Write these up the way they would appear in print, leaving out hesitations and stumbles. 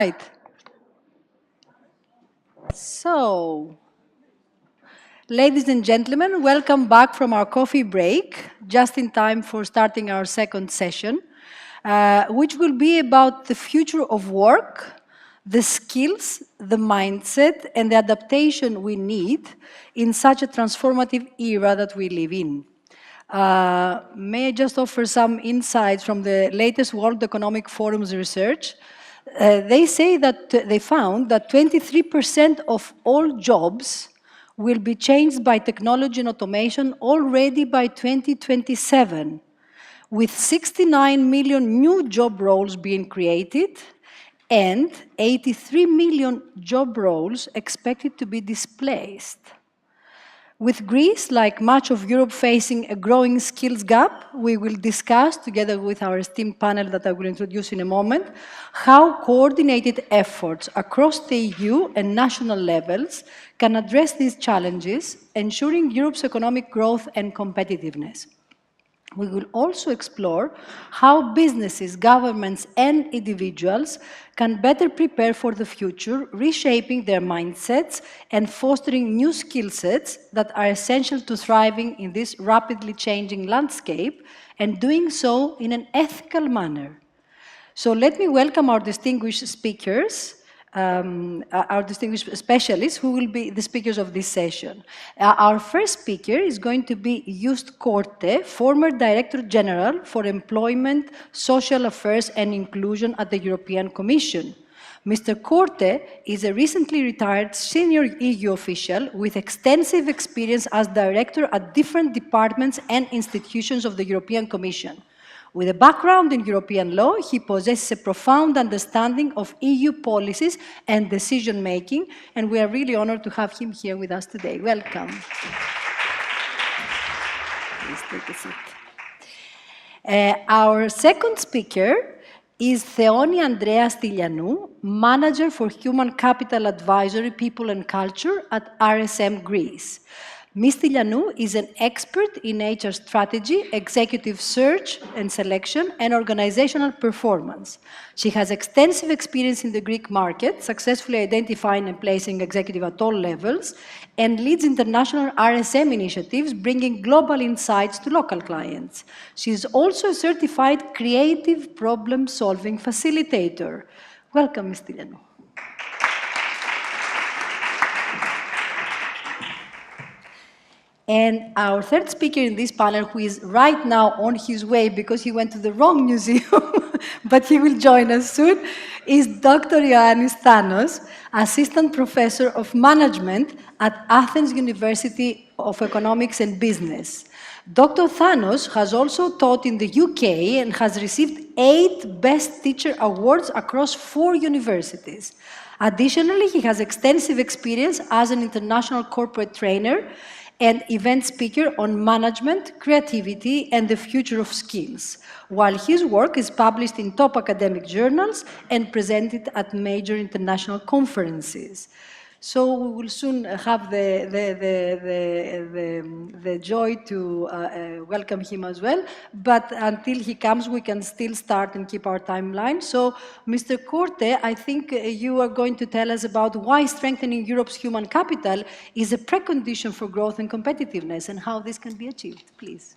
Right. So, ladies and gentlemen, welcome back from our coffee break, just in time for starting our second session, which will be about the future of work, the skills, the mindset, and the adaptation we need in such a transformative era that we live in. May I just offer some insights from the latest World Economic Forum's research? They say that they found that 23% of all jobs will be changed by technology and automation already by 2027, with 69 million new job roles being created and 83 million job roles expected to be displaced. With Greece, like much of Europe, facing a growing skills gap, we will discuss, together with our esteemed panel that I will introduce in a moment, how coordinated efforts across the EU and national levels can address these challenges, ensuring Europe's economic growth and competitiveness. We will also explore how businesses, governments, and individuals can better prepare for the future, reshaping their mindsets and fostering new skill sets that are essential to thriving in this rapidly changing landscape, and doing so in an ethical manner. So let me welcome our distinguished speakers, our distinguished specialists who will be the speakers of this session. Our first speaker is going to be Joost Korte, former Director General for Employment, Social Affairs and Inclusion at the European Commission. Mr. Korte is a recently retired senior EU official with extensive experience as director at different departments and institutions of the European Commission. With a background in European law, he possesses a profound understanding of EU policies and decision-making, and we are really honored to have him here with us today. Welcome. Please take a seat. Our second speaker is Theoni-Andrea Stylianou, Manager for Human Capital Advisory, People and Culture at RSM Greece. Ms. Stylianou is an expert in HR strategy, executive search and selection, and organizational performance. She has extensive experience in the Greek market, successfully identifying and placing executive at all levels, and leads international RSM initiatives, bringing global insights to local clients. She is also a certified creative problem-solving facilitator. Welcome, Ms. Stylianou. And our third speaker in this panel, who is right now on his way because he went to the wrong museum, but he will join us soon, is Dr. Ioannis Thanos, Assistant Professor of Management at Athens University of Economics and Business. Dr. Thanos has also taught in the UK and has received 8 Best Teacher Awards across 4 universities. Additionally, he has extensive experience as an international corporate trainer and event speaker on management, creativity, and the future of skills, while his work is published in top academic journals and presented at major international conferences. So we will soon have the joy to welcome him as well. But until he comes, we can still start and keep our timeline. So, Mr. Korte, I think you are going to tell us about why strengthening Europe's human capital is a precondition for growth and competitiveness, and how this can be achieved. Please.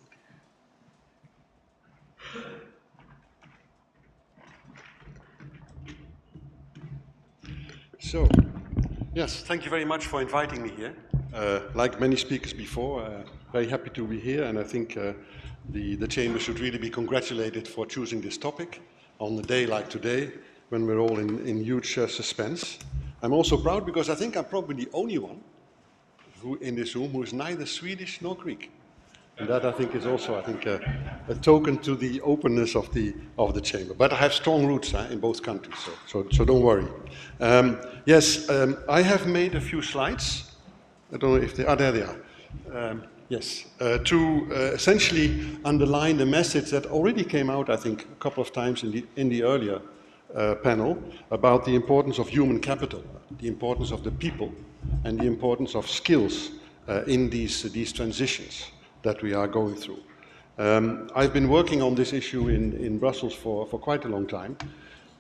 So, yes, thank you very much for inviting me here. Like many speakers before, very happy to be here, and I think the Chamber should really be congratulated for choosing this topic on a day like today, when we're all in huge suspense. I'm also proud because I think I'm probably the only one in this room who is neither Swedish nor Greek. And that, I think, is also, a token to the openness of the Chamber. But I have strong roots in both countries, so don't worry. I have made a few slides. I don't know if they are, there they are. To essentially underline the message that already came out, I think, a couple of times in the earlier panel about the importance of human capital, the importance of the people, and the importance of skills in these transitions that we are going through. I've been working on this issue in Brussels for quite a long time,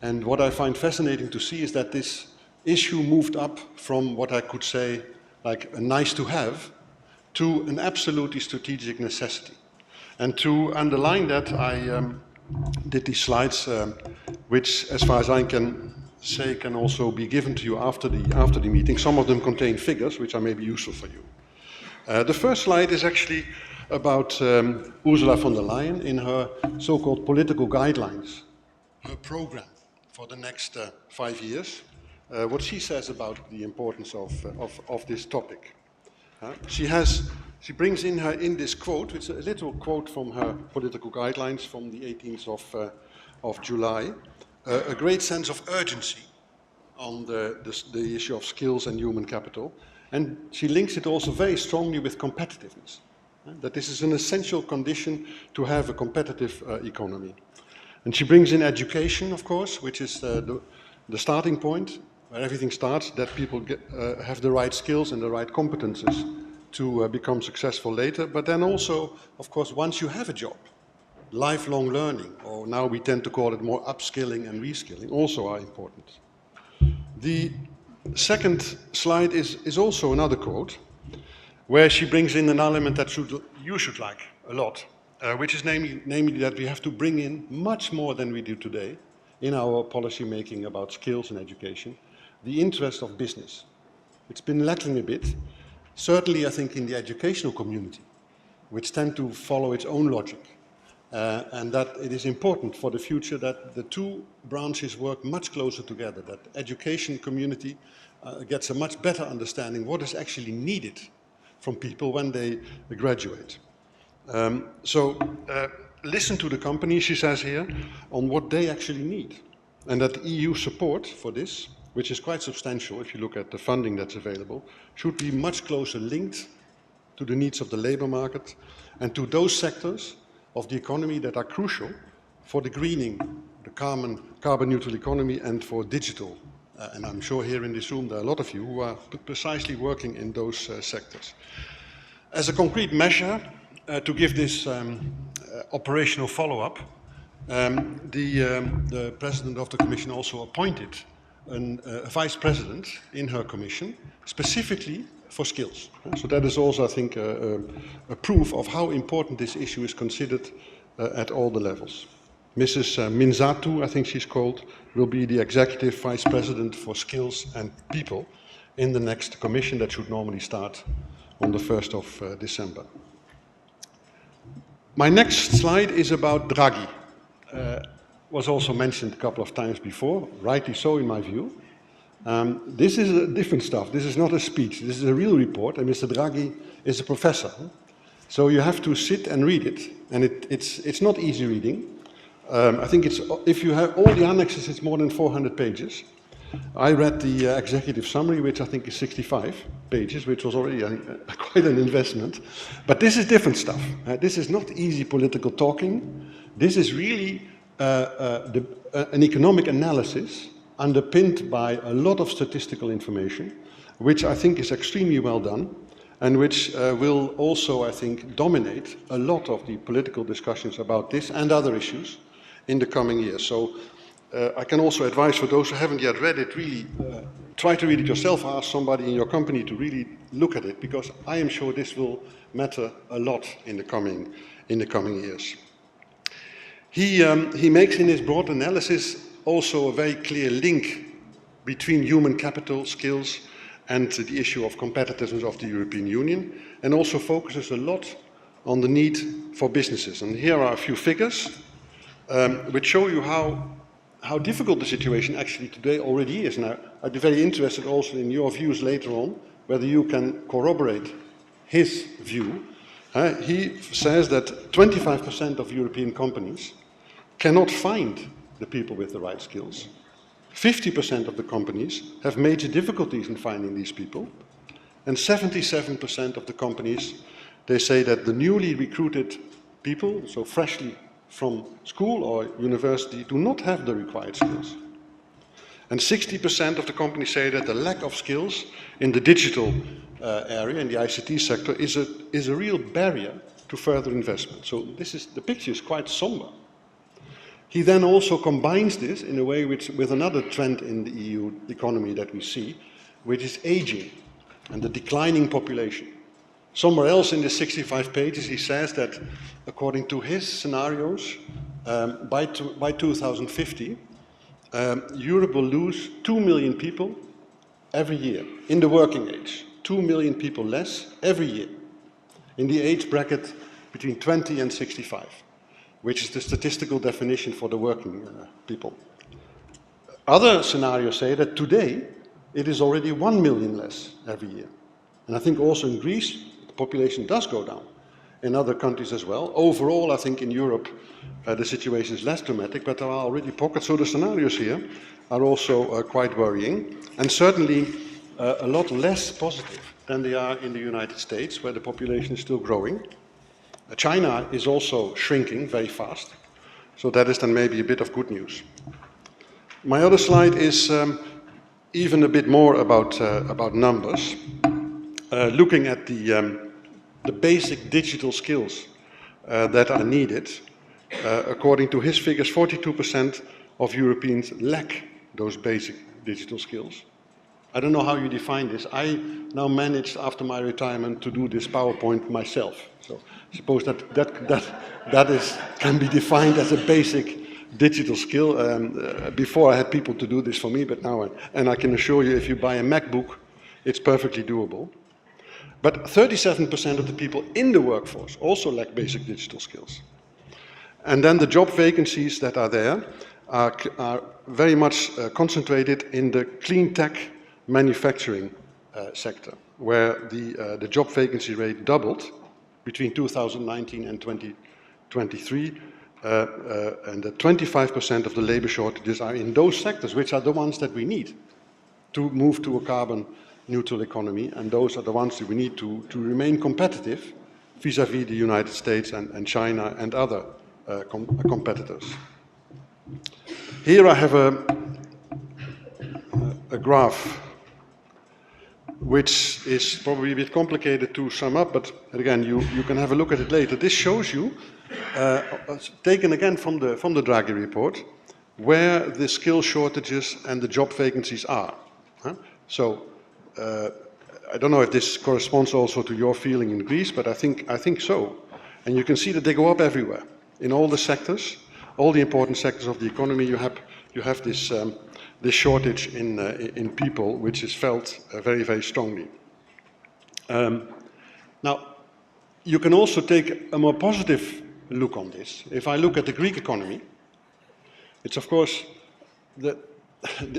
And what I find fascinating to see is that this issue moved up from what I could say like a nice to have to an absolutely strategic necessity. And to underline that, I did these slides, which, as far as I can say, can also be given to you after the meeting. Some of them contain figures, which are maybe useful for you. The first slide is actually about Ursula von der Leyen in her so-called political guidelines, her program for the next 5 years, what she says about the importance of this topic. She brings in this quote, it's a literal quote from her political guidelines from the 18th of July, a great sense of urgency on the issue of skills and human capital. And she links it also very strongly with competitiveness, that this is an essential condition to have a competitive economy. And she brings in education, of course, which is the starting point, where everything starts, that people have the right skills and the right competences to become successful later. But then also, of course, once you have a job, lifelong learning, or now we tend to call it more upskilling and reskilling, also are important. The second slide is also another quote, where she brings in an element that you should like a lot, which is namely that we have to bring in much more than we do today in our policy making about skills and education, the interest of business. It's been lacking a bit, certainly I think in the educational community, which tend to follow its own logic. And that it is important for the future that the two branches work much closer together, that the education community gets a much better understanding what is actually needed from people when they graduate. Listen to the company, she says here, on what they actually need. And that EU support for this, which is quite substantial if you look at the funding that's available, should be much closer linked to the needs of the labor market and to those sectors of the economy that are crucial for the greening, the carbon neutral economy, and for digital. And I'm sure here in this room there are a lot of you who are precisely working in those sectors. As a concrete measure to give this operational follow-up, the President of the Commission also appointed a Vice President in her Commission specifically for skills. So that is also, I think, a proof of how important this issue is considered at all the levels. Mrs. Minzatu, I think she's called, will be the Executive Vice President for Skills and People in the next Commission that should normally start on the 1st of December. My next slide is about Draghi. Was also mentioned a couple of times before, rightly so in my view. This is different stuff. This is not a speech. This is a real report, and Mr. Draghi is a professor. So you have to sit and read it, and it's not easy reading. I think if you have all the annexes, it's more than 400 pages. I read the executive summary, which I think is 65 pages, which was already quite an investment. But this is different stuff. This is not easy political talking. This is really an economic analysis underpinned by a lot of statistical information, which I think is extremely well done, and which will also, I think, dominate a lot of the political discussions about this and other issues in the coming years. So I can also advise for those who haven't yet read it, really try to read it yourself, ask somebody in your company to really look at it, because I am sure this will matter a lot in the coming years. He makes in his broad analysis also a very clear link between human capital, skills, and the issue of competitiveness of the European Union, and also focuses a lot on the need for businesses. And here are a few figures which show you how difficult the situation actually today already is. Now, I'd be very interested also in your views later on, whether you can corroborate his view. He says that 25% of European companies cannot find the people with the right skills. 50% of the companies have major difficulties in finding these people. And 77% of the companies, they say that the newly recruited people, so freshly from school or university, do not have the required skills. And 60% of the companies say that the lack of skills in the digital area, in the ICT sector, is a real barrier to further investment. So the picture is quite somber. He then also combines this in a way with another trend in the EU economy that we see, which is aging and the declining population. Somewhere else in the 65 pages, he says that according to his scenarios, by 2050, Europe will lose 2 million people every year in the working age. 2 million people less every year in the age bracket between 20 and 65, which is the statistical definition for the working people. Other scenarios say that today it is already 1 million less every year. And I think also in Greece, the population does go down. In other countries as well. Overall, I think in Europe, the situation is less dramatic, but there are already pockets. So the scenarios here are also quite worrying, and certainly a lot less positive than they are in the United States, where the population is still growing. China is also shrinking very fast, so that is then maybe a bit of good news. My other slide is even a bit more about numbers, looking at the basic digital skills that are needed. According to his figures, 42% of Europeans lack those basic digital skills. I don't know how you define this. I now managed, after my retirement, to do this PowerPoint myself. So I suppose that can be defined as a basic digital skill. Before I had people to do this for me, but now, and I can assure you, if you buy a MacBook, it's perfectly doable. But 37% of the people in the workforce also lack basic digital skills. And then the job vacancies that are there are very much concentrated in the clean tech manufacturing sector, where the job vacancy rate doubled between 2019 and 2023, and that 25% of the labor shortages are in those sectors, which are the ones that we need to move to a carbon neutral economy, and those are the ones that we need to remain competitive vis-à-vis the United States and China and other competitors. Here I have a graph which is probably a bit complicated to sum up, but again, you can have a look at it later. This shows you, taken again from the Draghi report, where the skill shortages and the job vacancies are. So I don't know if this corresponds also to your feeling in Greece, but I think so. And you can see that they go up everywhere. In all the sectors, all the important sectors of the economy, you have this shortage in people, which is felt very, very strongly. Now, you can also take a more positive look on this. If I look at the Greek economy, it's of course the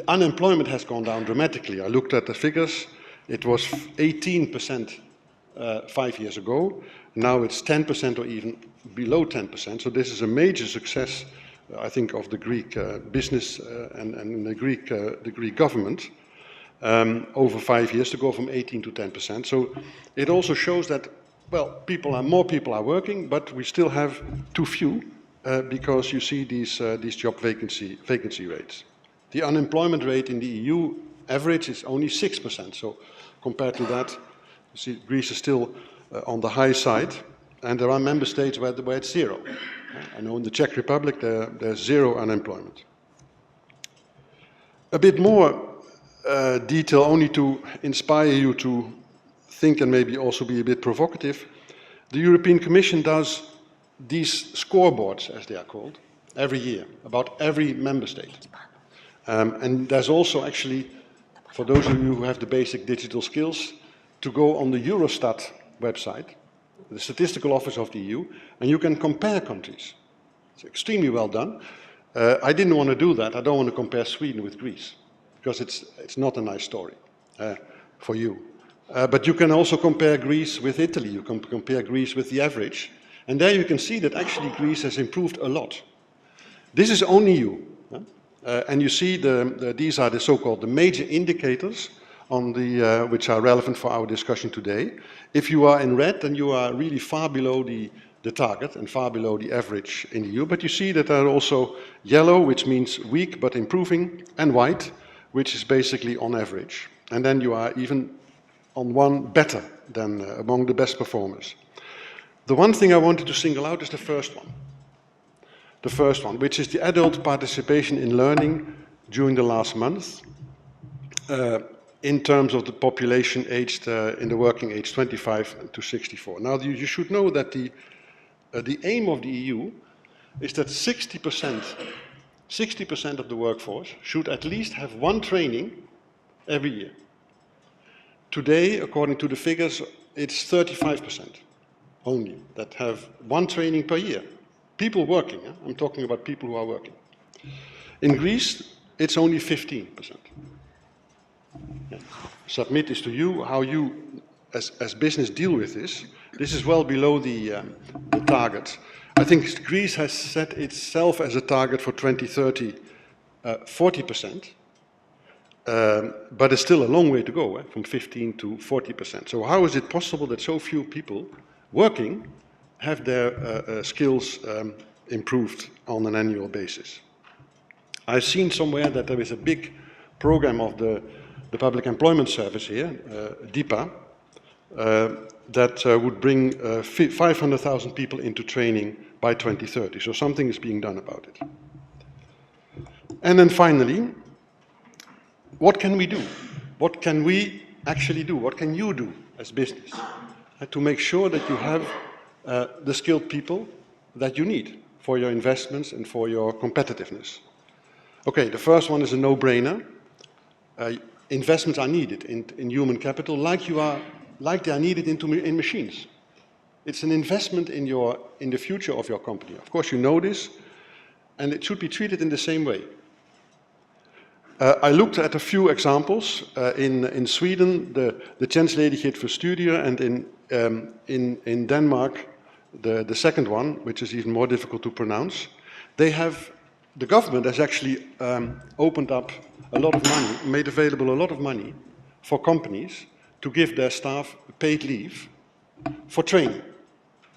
unemployment has gone down dramatically. I looked at the figures. It was 18% 5 years ago. Now it's 10% or even below 10%. So this is a major success, I think, of the Greek business and the Greek government over 5 years to go from 18 to 10%. So it also shows that, well, more people are working, but we still have too few because you see these job vacancy rates. The unemployment rate in the EU average is only 6%. So compared to that, you see Greece is still on the high side, and there are member states where it's zero. I know in the Czech Republic there's zero unemployment. A bit more detail, only to inspire you to think and maybe also be a bit provocative. The European Commission does these scoreboards, as they are called, every year, about every member state. And there's also actually, for those of you who have the basic digital skills, to go on the Eurostat website, the statistical office of the EU, and you can compare countries. It's extremely well done. I didn't want to do that. I don't want to compare Sweden with Greece, because it's not a nice story for you. But you can also compare Greece with Italy. You can compare Greece with the average. And there you can see that actually Greece has improved a lot. This is only you. And you see these are the so-called the major indicators on which are relevant for our discussion today. If you are in red, then you are really far below the target and far below the average in the EU. But you see that there are also yellow, which means weak but improving, and white, which is basically on average. And then you are even on one better than among the best performers. The one thing I wanted to single out is the first one. the first one, which is the adult participation in learning during the last month, in terms of the population aged in the working age 25 to 64. Now, you should know that the aim of the EU is that 60% of the workforce should at least have one training every year. Today, according to the figures, it's 35% only that have one training per year. People working, I'm talking about people who are working. In Greece, it's only 15%. Yeah. Submit this to you, how you, as business, deal with this. This is well below the target. I think Greece has set itself as a target for 2030, 40%, but it's still a long way to go, from 15 to 40%. So how is it possible that so few people working have their skills improved on an annual basis? I've seen somewhere that there is a big program of the Public Employment Service here, DIPA, that would bring 500,000 people into training by 2030. So something is being done about it. And then finally, what can we do? What can we actually do? What can you do as business to make sure that you have the skilled people that you need for your investments and for your competitiveness? Okay, the first one is a no-brainer. Investments are needed in human capital, like they are needed in machines. It's an investment in the future of your company. Of course, you know this, and it should be treated in the same way. I looked at a few examples. In Sweden, the Tjänstledighet för studier, and in Denmark, the second one, which is even more difficult to pronounce. The government has actually opened up a lot of money, made available a lot of money for companies to give their staff paid leave for training.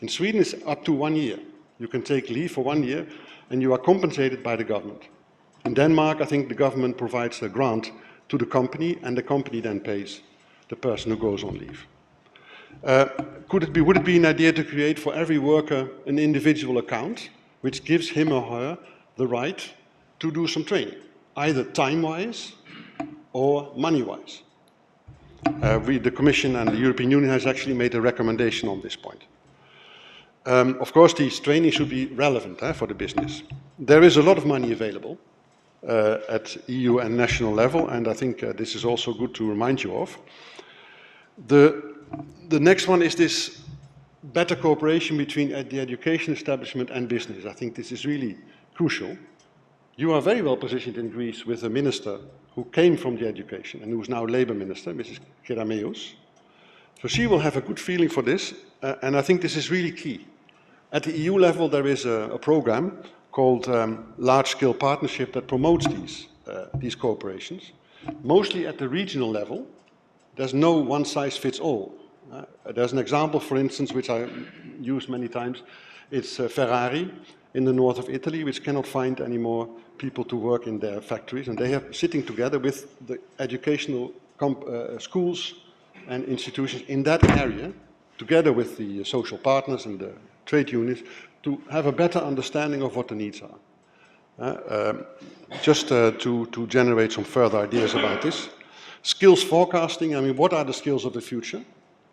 In Sweden, it's up to 1 year. You can take leave for 1 year, and you are compensated by the government. In Denmark, I think the government provides a grant to the company, and the company then pays the person who goes on leave. Would it be an idea to create for every worker an individual account, which gives him or her the right to do some training, either time-wise or money-wise? The Commission and the European Union has actually made a recommendation on this point. Of course, these trainings should be relevant for the business. There is a lot of money available at EU and national level, and I think this is also good to remind you of. The next one is this better cooperation between the education establishment and business. I think this is really crucial. You are very well positioned in Greece with a minister who came from the education and who is now Labour Minister, Mrs. Kerameus. So she will have a good feeling for this, and I think this is really key. At the EU level, there is a program called Large Scale Partnership that promotes these cooperations. Mostly at the regional level, there's no one-size-fits-all. There's an example, for instance, which I use many times. It's Ferrari in the north of Italy, which cannot find any more people to work in their factories, and they have sitting together with the educational schools and institutions in that area, together with the social partners and the trade unions, to have a better understanding of what the needs are. Just to generate some further ideas about this. Skills forecasting, I mean, what are the skills of the future?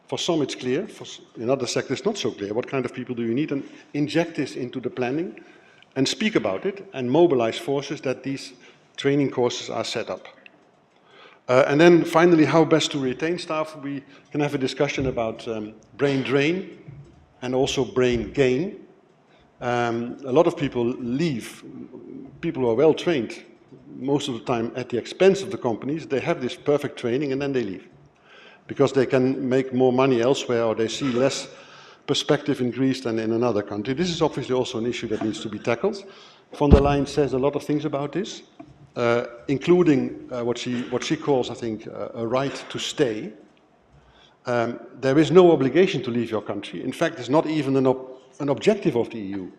For some it's clear, in other sectors it's not so clear. What kind of people do you need? And inject this into the planning and speak about it and mobilize forces that these training courses are set up. And then finally, how best to retain staff. We can have a discussion about brain drain and also brain gain. A lot of people leave, people who are well trained, most of the time at the expense of the companies. They have this perfect training and then they leave, because they can make more money elsewhere, or they see less perspective in Greece than in another country. This is obviously also an issue that needs to be tackled. Von der Leyen says a lot of things about this, including what she calls, I think, a right to stay. There is no obligation to leave your country. In fact, it's not even an objective of the EU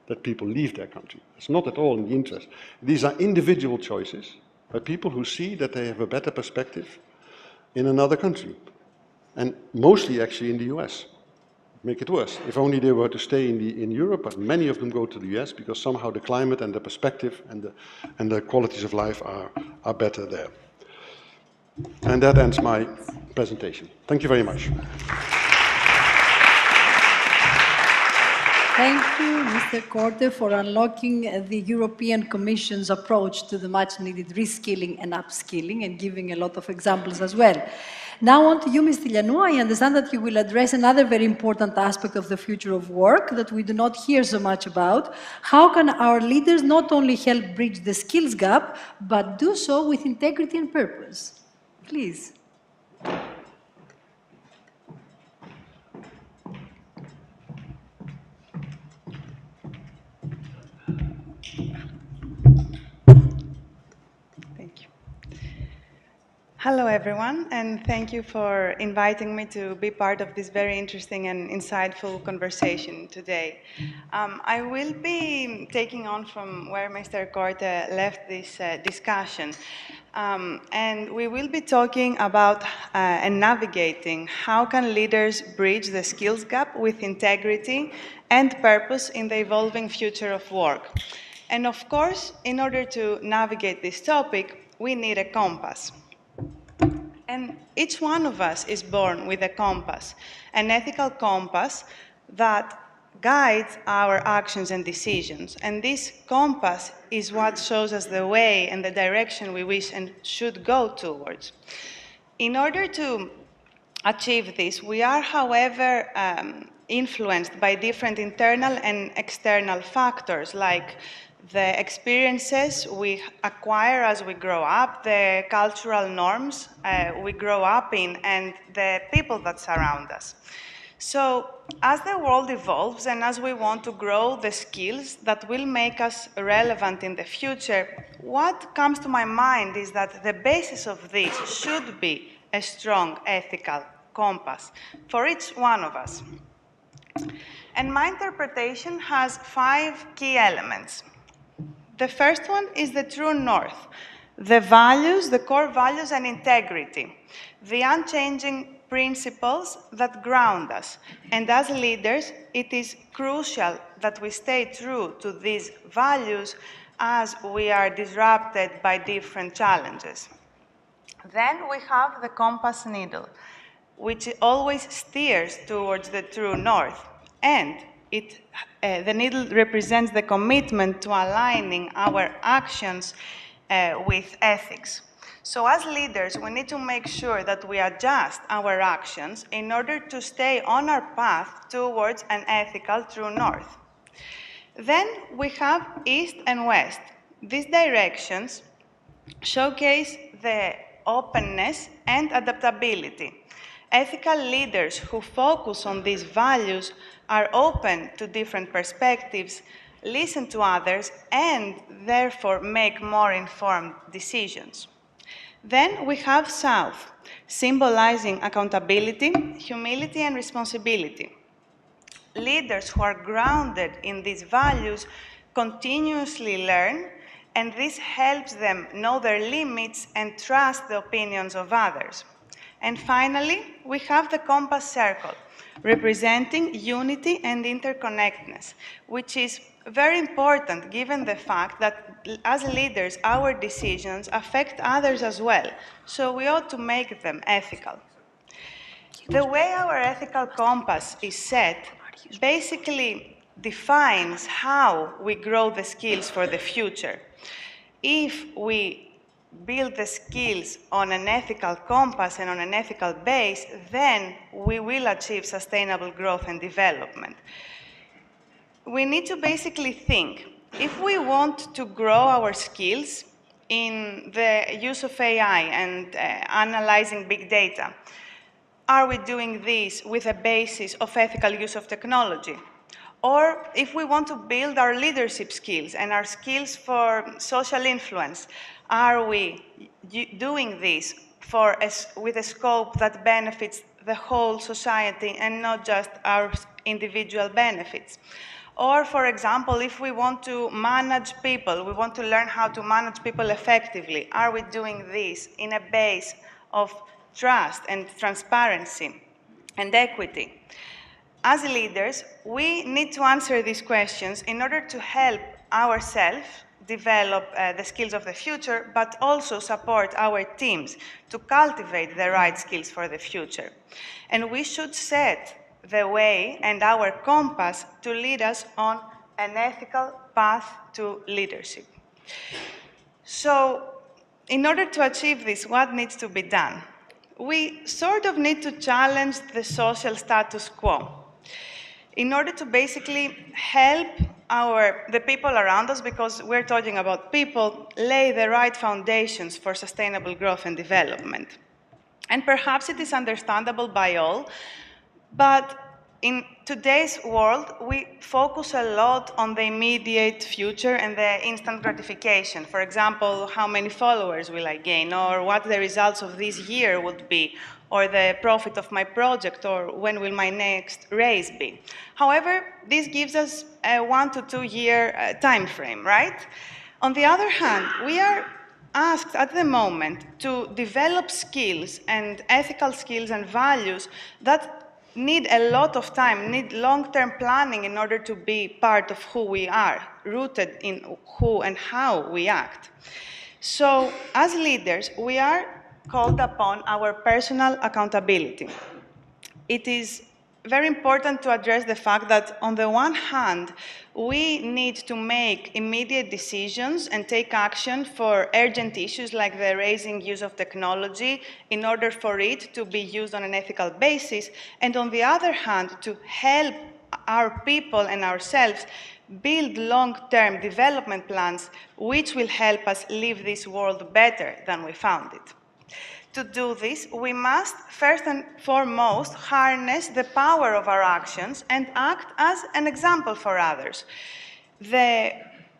that people leave their country. It's not at all in the interest. These are individual choices by people who see that they have a better perspective in another country, and mostly actually in the US. make it worse. If only they were to stay in Europe, but many of them go to the US because somehow the climate and the perspective and the qualities of life are better there. And that ends my presentation. Thank you very much. Thank you, Mr. Korte, for unlocking the European Commission's approach to the much-needed reskilling and upskilling and giving a lot of examples as well. Now on to you, Ms. Stylianou. I understand that you will address another very important aspect of the future of work that we do not hear so much about. How can our leaders not only help bridge the skills gap, but do so with integrity and purpose? Please. Thank you. Hello, everyone, and thank you for inviting me to be part of this very interesting and insightful conversation today. I will be taking on from where Mr. Korte left this discussion, and we will be talking about and navigating how can leaders bridge the skills gap with integrity and purpose in the evolving future of work. And of course, in order to navigate this topic, we need a compass. And each one of us is born with a compass, an ethical compass that guides our actions and decisions. And this compass is what shows us the way and the direction we wish and should go towards. In order to achieve this, we are, however, influenced by different internal and external factors, like the experiences we acquire as we grow up, the cultural norms we grow up in, and the people that surround us. So, as the world evolves and as we want to grow the skills that will make us relevant in the future, what comes to my mind is that the basis of this should be a strong ethical compass for each one of us. And my interpretation has 5 key elements. The first one is the true north, the values, the core values and integrity, the unchanging principles that ground us. And as leaders, it is crucial that we stay true to these values as we are disrupted by different challenges. Then we have the compass needle, which always steers towards the true north, and the needle represents the commitment to aligning our actions with ethics. So as leaders, we need to make sure that we adjust our actions in order to stay on our path towards an ethical true north. Then we have east and west. These directions showcase the openness and adaptability. Ethical leaders who focus on these values are open to different perspectives, listen to others, and therefore make more informed decisions. Then we have South, symbolizing accountability, humility, and responsibility. Leaders who are grounded in these values continuously learn, and this helps them know their limits and trust the opinions of others. And finally, we have the compass circle, representing unity and interconnectedness, which is very important given the fact that as leaders, our decisions affect others as well, so we ought to make them ethical. The way our ethical compass is set basically defines how we grow the skills for the future. If we build the skills on an ethical compass and on an ethical base, then we will achieve sustainable growth and development. We need to basically think, if we want to grow our skills in the use of AI and analyzing big data, are we doing this with a basis of ethical use of technology? Or if we want to build our leadership skills and our skills for social influence, are we doing this with a scope that benefits the whole society and not just our individual benefits? Or, for example, if we want to manage people, we want to learn how to manage people effectively, are we doing this in a base of trust and transparency and equity? as leaders, we need to answer these questions in order to help ourselves develop the skills of the future, but also support our teams to cultivate the right skills for the future. And we should set the way and our compass to lead us on an ethical path to leadership. So, in order to achieve this, what needs to be done? We sort of need to challenge the social status quo in order to basically help the people around us, because we're talking about people, lay the right foundations for sustainable growth and development. And perhaps it is understandable by all, but in today's world, we focus a lot on the immediate future and the instant gratification. For example, how many followers will I gain, or what the results of this year would be, or the profit of my project, or when will my next raise be. However, this gives us a 1 to 2 year time frame, right? On the other hand, we are asked at the moment to develop skills and ethical skills and values that need a lot of time, need long-term planning in order to be part of who we are, rooted in who and how we act. So, as leaders, we are called upon our personal accountability. It is very important to address the fact that, on the one hand, we need to make immediate decisions and take action for urgent issues like the rising use of technology in order for it to be used on an ethical basis, and on the other hand, to help our people and ourselves build long-term development plans which will help us leave this world better than we found it. To do this, we must first and foremost harness the power of our actions and act as an example for others. The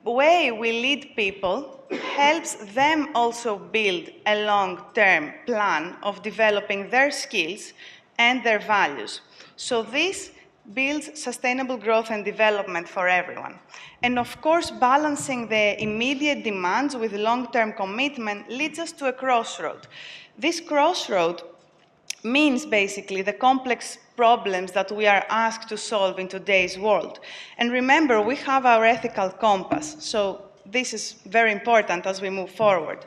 way we lead people helps them also build a long-term plan of developing their skills and their values. So this builds sustainable growth and development for everyone. And of course, balancing the immediate demands with long-term commitment leads us to a crossroad. This crossroad means basically the complex problems that we are asked to solve in today's world. And remember, we have our ethical compass, so this is very important as we move forward.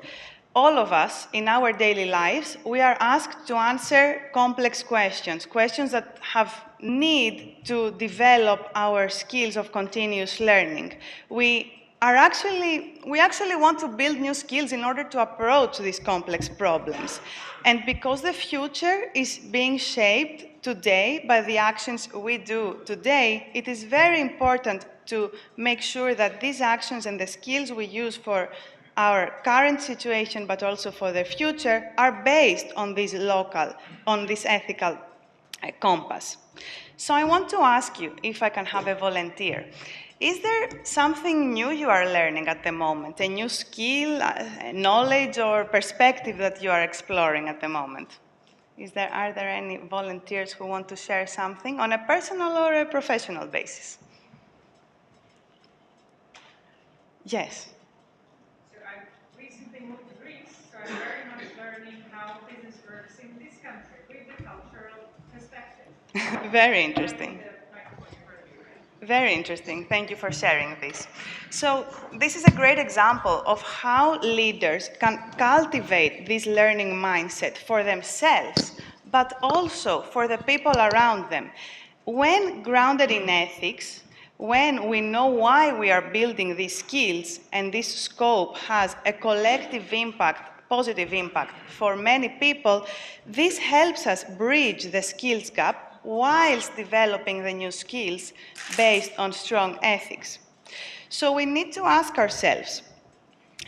All of us, in our daily lives, we are asked to answer complex questions, questions that have need to develop our skills of continuous learning. We actually want to build new skills in order to approach these complex problems. And because the future is being shaped today by the actions we do today, it is very important to make sure that these actions and the skills we use for our current situation, but also for the future, are based on this ethical compass. So I want to ask you if I can have a volunteer. Is there something new you are learning at the moment, a new skill, knowledge, or perspective that you are exploring at the moment? Are there any volunteers who want to share something on a personal or a professional basis? Yes. So I recently moved to Greece, so I'm very much learning how business works in this country with the cultural perspective. Very interesting. Very interesting. Thank you for sharing this. So this is a great example of how leaders can cultivate this learning mindset for themselves, but also for the people around them. When grounded in ethics, when we know why we are building these skills and this scope has a collective impact, positive impact for many people, this helps us bridge the skills gap whilst developing the new skills based on strong ethics. So we need to ask ourselves,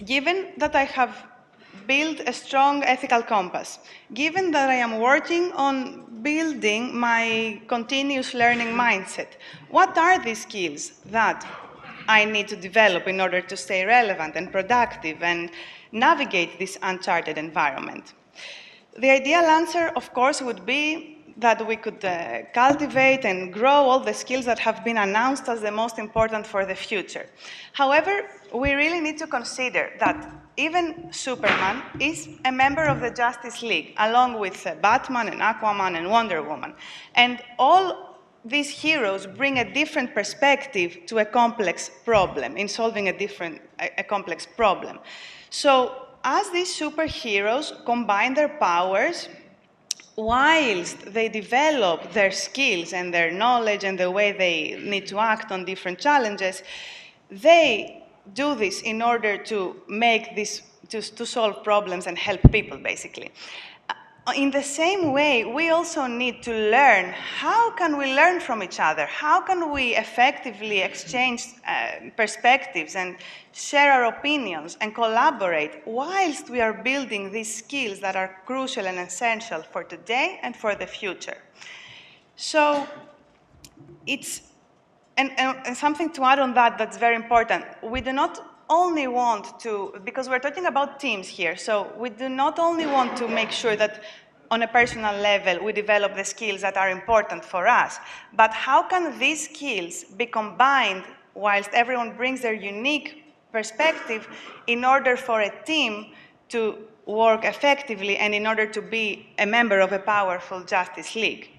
given that I have built a strong ethical compass, given that I am working on building my continuous learning mindset, what are the skills that I need to develop in order to stay relevant and productive and navigate this uncharted environment? The ideal answer, of course, would be that we could cultivate and grow all the skills that have been announced as the most important for the future. However, we really need to consider that even Superman is a member of the Justice League, along with Batman and Aquaman and Wonder Woman. And all these heroes bring a different perspective to a complex problem, in solving a complex problem. So as these superheroes combine their powers, whilst they develop their skills and their knowledge and the way they need to act on different challenges, they do this in order to make this, to solve problems and help people, basically. In the same way, we also need to learn, how can we learn from each other? How can we effectively exchange perspectives and share our opinions and collaborate whilst we are building these skills that are crucial and essential for today and for the future? So it's, and something to add on that that's very important. We do not only want to, because we're talking about teams here, so we do not only want to make sure that on a personal level we develop the skills that are important for us, but how can these skills be combined whilst everyone brings their unique perspective in order for a team to work effectively and in order to be a member of a powerful Justice League?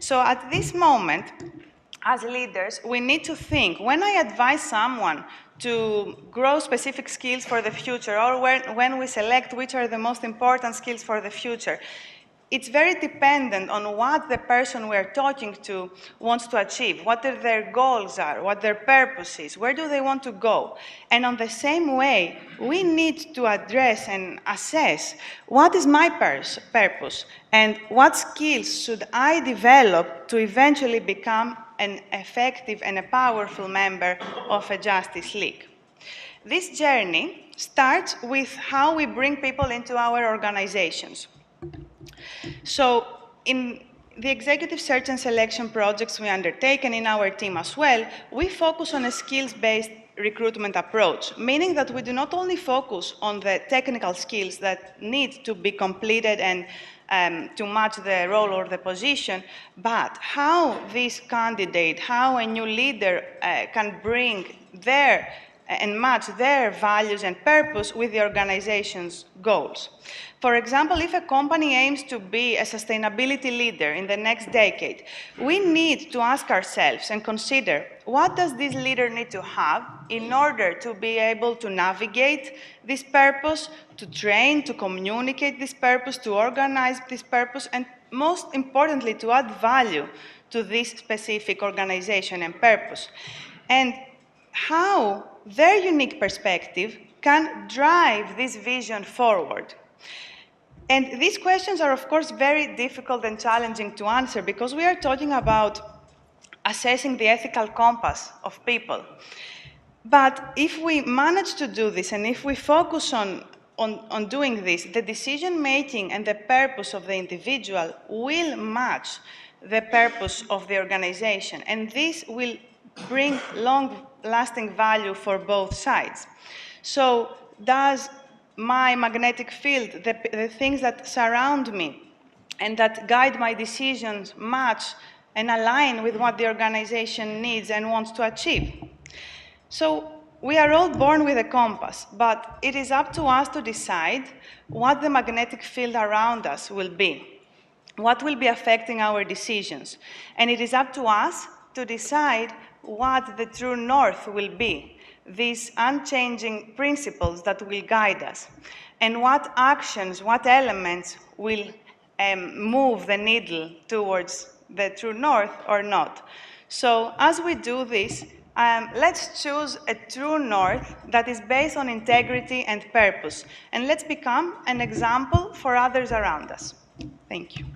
So at this moment, as leaders, we need to think, when I advise someone to grow specific skills for the future, or when we select which are the most important skills for the future, it's very dependent on what the person we're talking to wants to achieve, what their goals are, what their purpose is, where do they want to go. And on the same way, we need to address and assess what is my purpose and what skills should I develop to eventually become an effective and a powerful member of a Justice League. This journey starts with how we bring people into our organizations. So in the executive search and selection projects we undertake, and in our team as well, we focus on a skills-based recruitment approach, meaning that we do not only focus on the technical skills that need to be completed and to match the role or the position, but how this candidate, how a new leader can bring their and match their values and purpose with the organization's goals. For example, if a company aims to be a sustainability leader in the next decade, we need to ask ourselves and consider, what does this leader need to have in order to be able to navigate this purpose, to train, to communicate this purpose, to organize this purpose, and most importantly, to add value to this specific organization and purpose. And how their unique perspective can drive this vision forward. And these questions are, of course, very difficult and challenging to answer because we are talking about assessing the ethical compass of people. But if we manage to do this, and if we focus on doing this, the decision-making and the purpose of the individual will match the purpose of the organization, and this will bring long-lasting value for both sides. So does my magnetic field, the things that surround me and that guide my decisions, match and align with what the organization needs and wants to achieve? So we are all born with a compass, but it is up to us to decide what the magnetic field around us will be, what will be affecting our decisions. And it is up to us to decide what the true north will be, these unchanging principles that will guide us, and what actions, what elements will move the needle towards the true north or not. So as we do this, let's choose a true north that is based on integrity and purpose, and let's become an example for others around us. Thank you.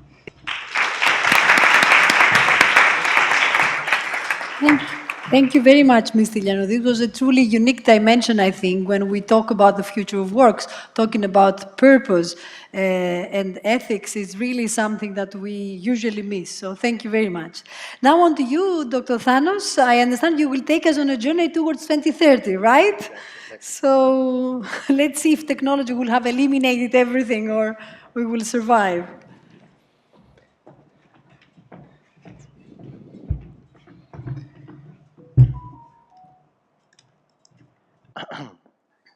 Thank you very much, Ms. Stylianou. This was a truly unique dimension, I think, when we talk about the future of works. Talking about purpose and ethics is really something that we usually miss. So thank you very much. Now on to you, Dr. Thanos. I understand you will take us on a journey towards 2030, right? Exactly. So let's see if technology will have eliminated everything or we will survive.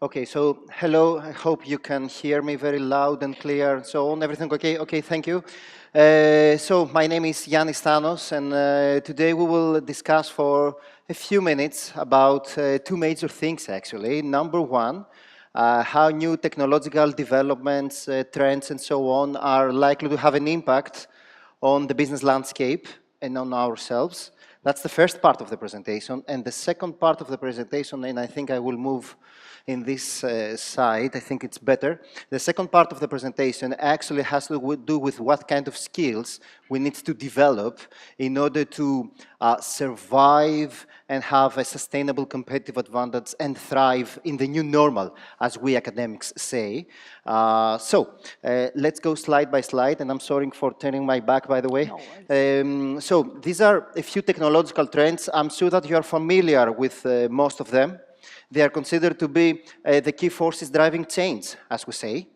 Okay. Okay, so hello, I hope you can hear me very loud and clear and so on. Everything okay? Okay, thank you. So my name is Ioannis Thanos, and today we will discuss for a few minutes about two major things actually. Number one, how new technological developments, trends and so on are likely to have an impact on the business landscape and on ourselves. That's the first part of the presentation. And the second part of the presentation, and I think I will move in this side, I think it's better. The second part of the presentation actually has to do with what kind of skills we need to develop in order to survive and have a sustainable competitive advantage and thrive in the new normal, as we academics say. Let's go slide by slide, and I'm sorry for turning my back, by the way. No, so these are a few technological trends. I'm sure that you are familiar with most of them. They are considered to be the key forces driving change, as we say.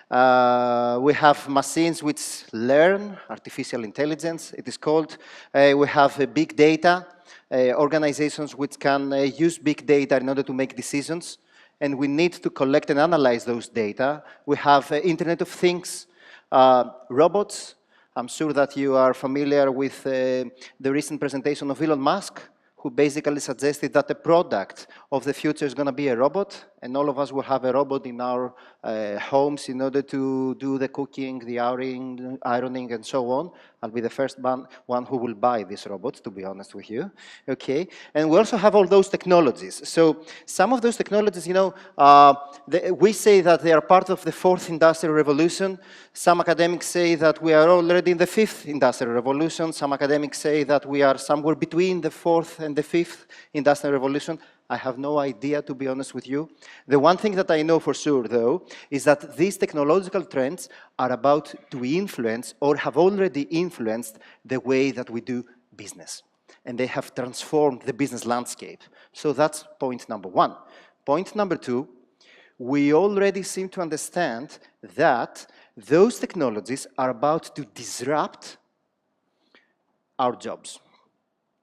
We have machines which learn, artificial intelligence, it is called. We have big data, organizations which can use big data in order to make decisions, and we need to collect and analyze those data. We have Internet of Things, robots. I'm sure that you are familiar with the recent presentation of Elon Musk, who basically suggested that the product of the future is going to be a robot, and all of us will have a robot in our homes in order to do the cooking, the ironing, and so on. I'll be the first one who will buy these robots, to be honest with you. Okay, and we also have all those technologies. So some of those technologies, you know, we say that they are part of the fourth industrial revolution. Some academics say that we are already in the fifth industrial revolution. Some academics say that we are somewhere between the fourth and the fifth industrial revolution. I have no idea, to be honest with you. The one thing that I know for sure, though, is that these technological trends are about to influence or have already influenced the way that we do business. And they have transformed the business landscape. So that's point number one. Point number two, we already seem to understand that those technologies are about to disrupt our jobs.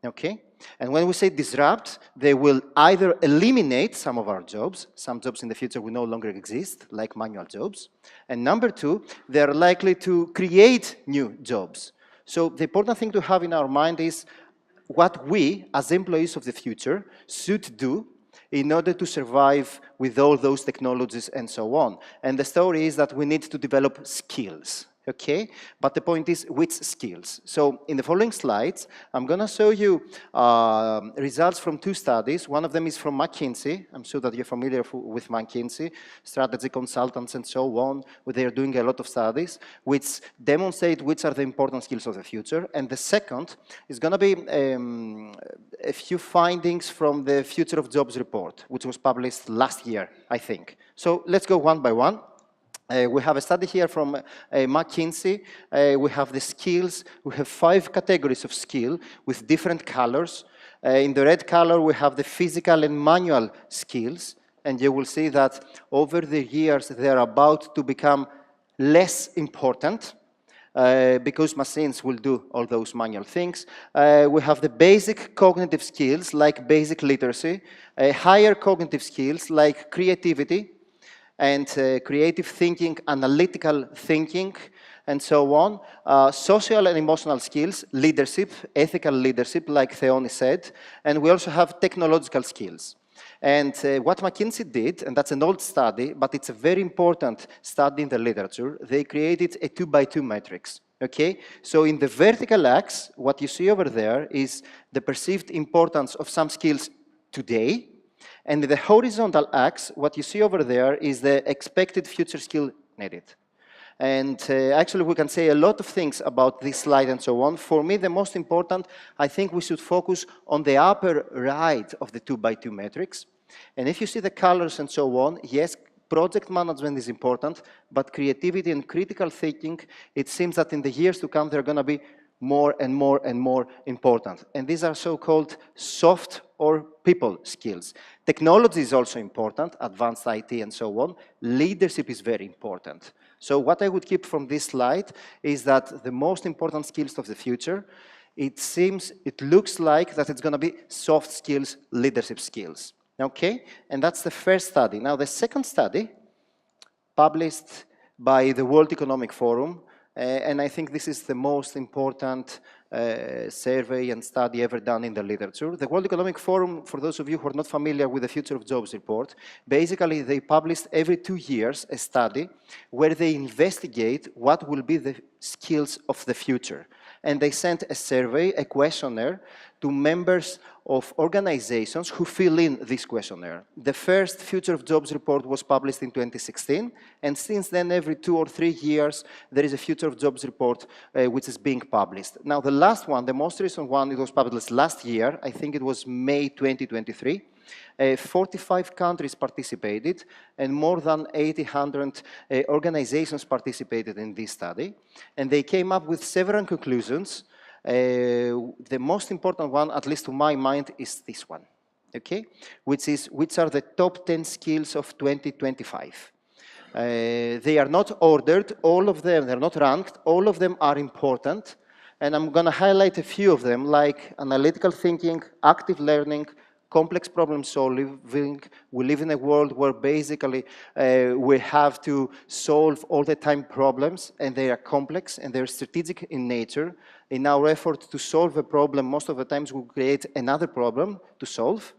Okay? And when we say disrupt, they will either eliminate some of our jobs. Some jobs in the future will no longer exist, like manual jobs. And number two, they are likely to create new jobs. So the important thing to have in our mind is what we, as employees of the future, should do in order to survive with all those technologies and so on. And the story is that we need to develop skills. Okay, but the point is which skills. So in the following slides, I'm going to show you results from two studies. One of them is from McKinsey. I'm sure that you're familiar with McKinsey, strategy consultants and so on. They are doing a lot of studies which demonstrate which are the important skills of the future. And the second is going to be a few findings from the Future of Jobs report, which was published last year, I think. So let's go one by one. We have a study here from McKinsey. We have the skills. We have 5 categories of skill with different colors. In the red color, we have the physical and manual skills. And you will see that over the years, they're about to become less important because machines will do all those manual things. We have the basic cognitive skills, like basic literacy, higher cognitive skills, like creativity, and creative thinking, analytical thinking, and so on. Social and emotional skills, leadership, ethical leadership, like Theoni said. And we also have technological skills. And what McKinsey did, and that's an old study, but it's a very important study in the literature, they created a 2x2 matrix. Okay? So in the vertical axis, what you see over there is the perceived importance of some skills today. And in the horizontal axis, what you see over there is the expected future skill needed. And actually, we can say a lot of things about this slide and so on. For me, the most important, I think we should focus on the upper right of the 2x2 matrix. And if you see the colors and so on, yes, project management is important, but creativity and critical thinking, it seems that in the years to come, they're going to be more and more and more important. And these are so-called soft or people skills. Technology is also important, advanced IT and so on. Leadership is very important. So what I would keep from this slide is that the most important skills of the future, it looks like that it's going to be soft skills, leadership skills. Okay, and that's the first study. Now, the second study, published by the World Economic Forum, and I think this is the most important survey and study ever done in the literature. The World Economic Forum, for those of you who are not familiar with the Future of Jobs report, basically they publish every 2 years a study where they investigate what will be the skills of the future. And they sent a survey, a questionnaire, to members of organizations who fill in this questionnaire. The first Future of Jobs report was published in 2016, and since then, every 2 or 3 years, there is a Future of Jobs report which is being published. Now, the last one, the most recent one, it was published last year. I think it was May 2023. 45 countries participated, and more than 800 organizations participated in this study. And they came up with several conclusions. The most important one, at least to my mind, is this one, okay? Which are the top 10 skills of 2025. They are not ordered, all of them, they're not ranked, all of them are important. And I'm going to highlight a few of them, like analytical thinking, active learning, complex problem solving. We live in a world where basically we have to solve all the time problems, and they are complex and they're strategic in nature. In our effort to solve a problem, most of the times we create another problem to solve.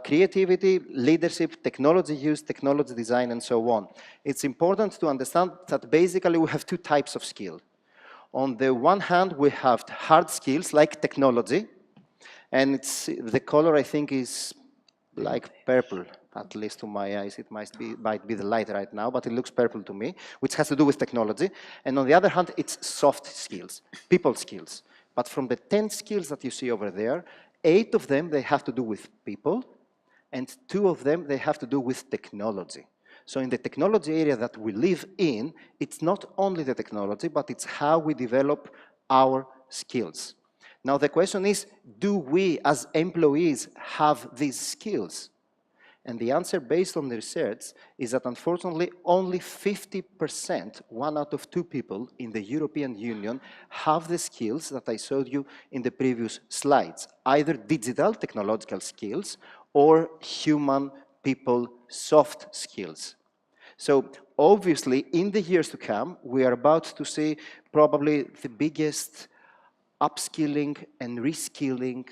Creativity, leadership, technology use, technology design, and so on. It's important to understand that basically we have two types of skill. On the one hand, we have hard skills like technology, and the color, I think, is like purple, at least to my eyes. It might be the light right now, but it looks purple to me, which has to do with technology. And on the other hand, it's soft skills, people skills. But from the 10 skills that you see over there, 8 of them, they have to do with people, and 2 of them, they have to do with technology. So in the technology area that we live in, it's not only the technology, but it's how we develop our skills. Now, the question is, do we as employees have these skills? And the answer, based on the research, is that unfortunately only 50%, 1 out of 2 people in the European Union, have the skills that I showed you in the previous slides, either digital, technological skills, or human, people, soft skills. So obviously, in the years to come, we are about to see probably the biggest upskilling and reskilling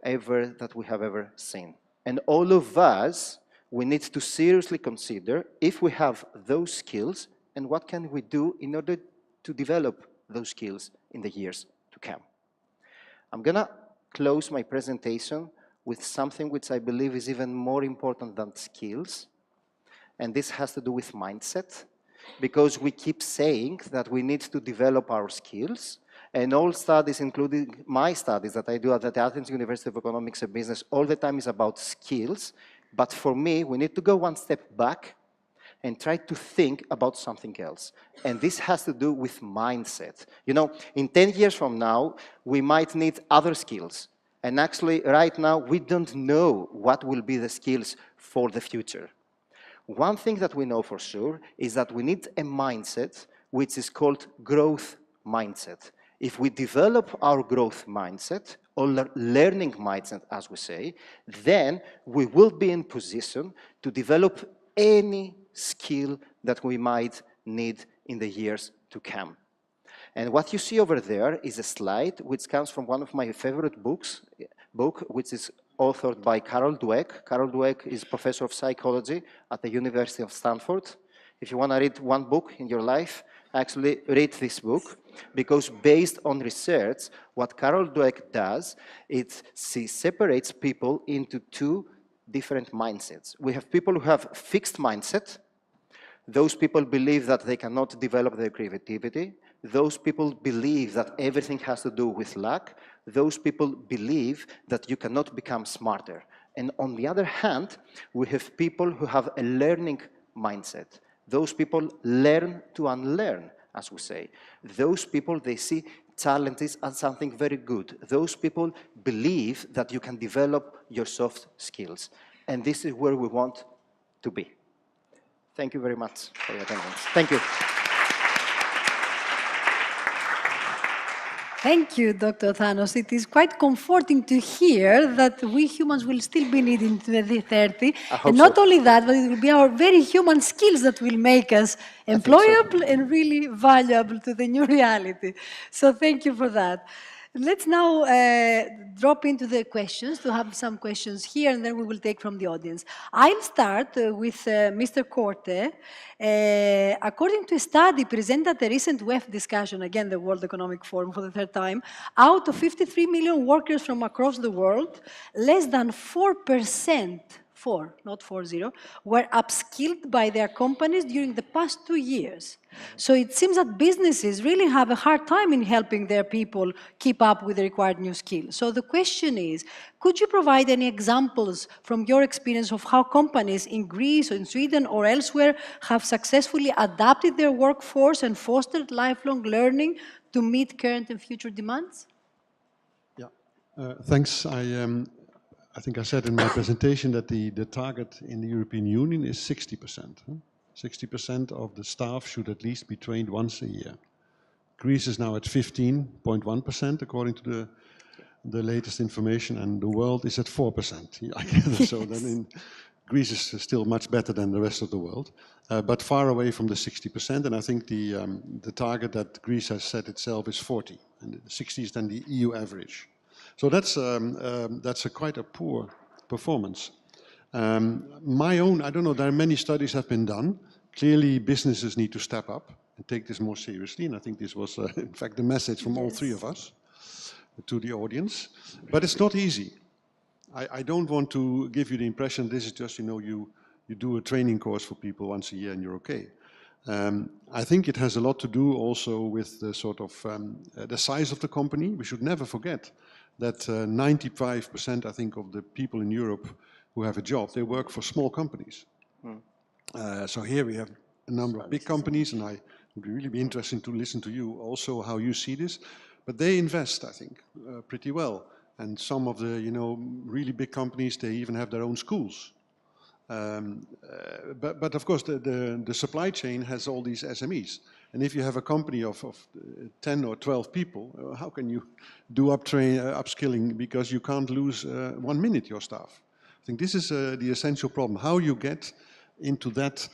ever that we have ever seen. And all of us, we need to seriously consider if we have those skills and what can we do in order to develop those skills in the years to come. I'm going to close my presentation with something which I believe is even more important than skills. And this has to do with mindset, because we keep saying that we need to develop our skills. And all studies, including my studies that I do at the Athens University of Economics and Business, all the time is about skills. But for me, we need to go one step back and try to think about something else. And this has to do with mindset. You know, in 10 years from now, we might need other skills. And actually, right now, we don't know what will be the skills for the future. One thing that we know for sure is that we need a mindset which is called growth mindset. If we develop our growth mindset, or learning mindset, as we say, then we will be in position to develop any skill that we might need in the years to come. And what you see over there is a slide which comes from one of my favorite books, which is authored by Carol Dweck. Carol Dweck is professor of psychology at the University of Stanford. If you want to read one book in your life, actually read this book, because based on research, what Carol Dweck does is she separates people into 2 different mindsets. We have people who have fixed mindset. Those people believe that they cannot develop their creativity. Those people believe that everything has to do with luck. Those people believe that you cannot become smarter. And on the other hand, we have people who have a learning mindset. Those people learn to unlearn, as we say. Those people, they see challenges as something very good. Those people believe that you can develop your soft skills. And this is where we want to be. Thank you very much for your attendance. Thank you. Thank you, Dr. Thanos. It is quite comforting to hear that we humans will still be needed in 2030. And not only that, but it will be our very human skills that will make us employable and really valuable to the new reality. So thank you for that. Let's now drop into the questions, to have some questions here, and then we will take from the audience. I'll start with Mr. Korte. According to a study presented at the recent WEF discussion, again, the World Economic Forum for the third time, out of 53 million workers from across the world, less than 4%, not 40, were upskilled by their companies during the past 2 years. So it seems that businesses really have a hard time in helping their people keep up with the required new skills. So the question is, could you provide any examples from your experience of how companies in Greece or in Sweden or elsewhere have successfully adapted their workforce and fostered lifelong learning to meet current and future demands? Yeah, thanks. I think I said in my presentation that the target in the European Union is 60%. 60% of the staff should at least be trained once a year. Greece is now at 15.1% according to the latest information, and the world is at 4%. So then Greece is still much better than the rest of the world, but far away from the 60%. And I think the target that Greece has set itself is 40, and 60 is then the EU average. So that's quite a poor performance. I don't know, there are many studies have been done. Clearly, businesses need to step up and take this more seriously. And I think this was, in fact, the message from all three of us to the audience. But it's not easy. I don't want to give you the impression this is just, you do a training course for people once a year and you're okay. I think it has a lot to do also with the sort of the size of the company. We should never forget that 95%, I think, of the people in Europe who have a job, they work for small companies. So here we have a number of big companies, and I would really be interested to listen to you also how you see this. But they invest, I think, pretty well. And some of the, really big companies, they even have their own schools. But of course, the supply chain has all these SMEs. And if you have a company of 10 or 12 people, how can you do upskilling? Because you can't lose 1 minute your staff. I think this is the essential problem. How you get into that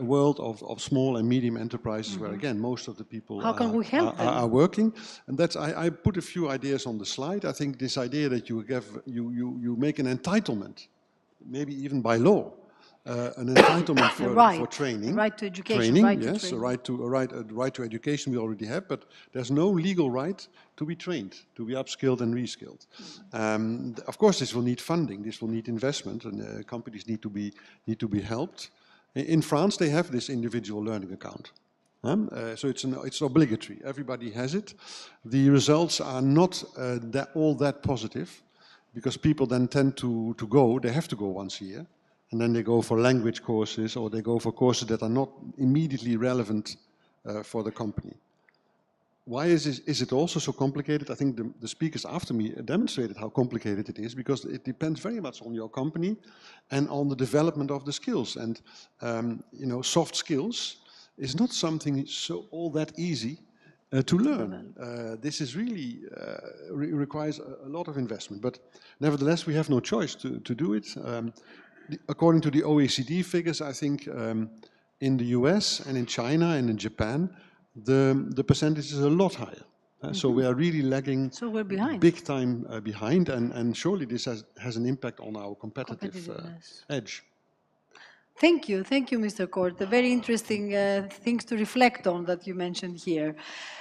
world of small and medium enterprises where, again, most of the people are working. And that's, I put a few ideas on the slide. I think this idea that you make an entitlement, maybe even by law, an entitlement for training. Right to education. Yes, a right to education we already have, but there's no legal right to be trained, to be upskilled and reskilled. Of course, this will need funding, this will need investment, and companies need to be helped. In France, they have this individual learning account. So it's obligatory. Everybody has it. The results are not all that positive, because people then tend to go. They have to go once a year, and then they go for language courses, or they go for courses that are not immediately relevant for the company. Why is it also so complicated? I think the speakers after me demonstrated how complicated it is, because it depends very much on your company and on the development of the skills. And soft skills is not something all that easy to learn. This is really requires a lot of investment, but nevertheless we have no choice to do it. According to the OECD figures, I think in the US and in China and in Japan, the percentage is a lot higher. So we are really lagging, so we're behind. Big time behind, and surely this has an impact on our competitive edge. Thank you, Mr. Korte. Very interesting things to reflect on that you mentioned here.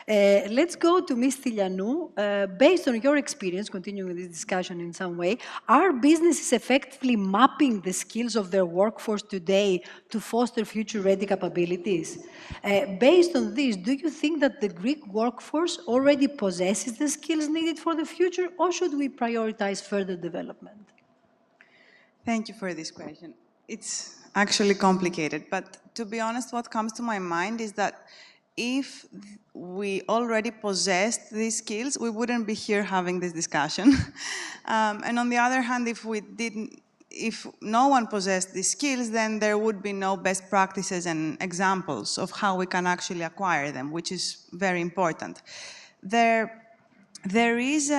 Let's go to Ms. Stylianou. Based on your experience, continuing this discussion in some way, are businesses effectively mapping the skills of their workforce today to foster future-ready capabilities? Based on this, do you think that the Greek workforce already possesses the skills needed for the future, or should we prioritize further development? Thank you for this question. It's actually complicated, but to be honest, what comes to my mind is that if we already possessed these skills, we wouldn't be here having this discussion. And on the other hand, if no one possessed these skills, then there would be no best practices and examples of how we can actually acquire them, which is very important. there is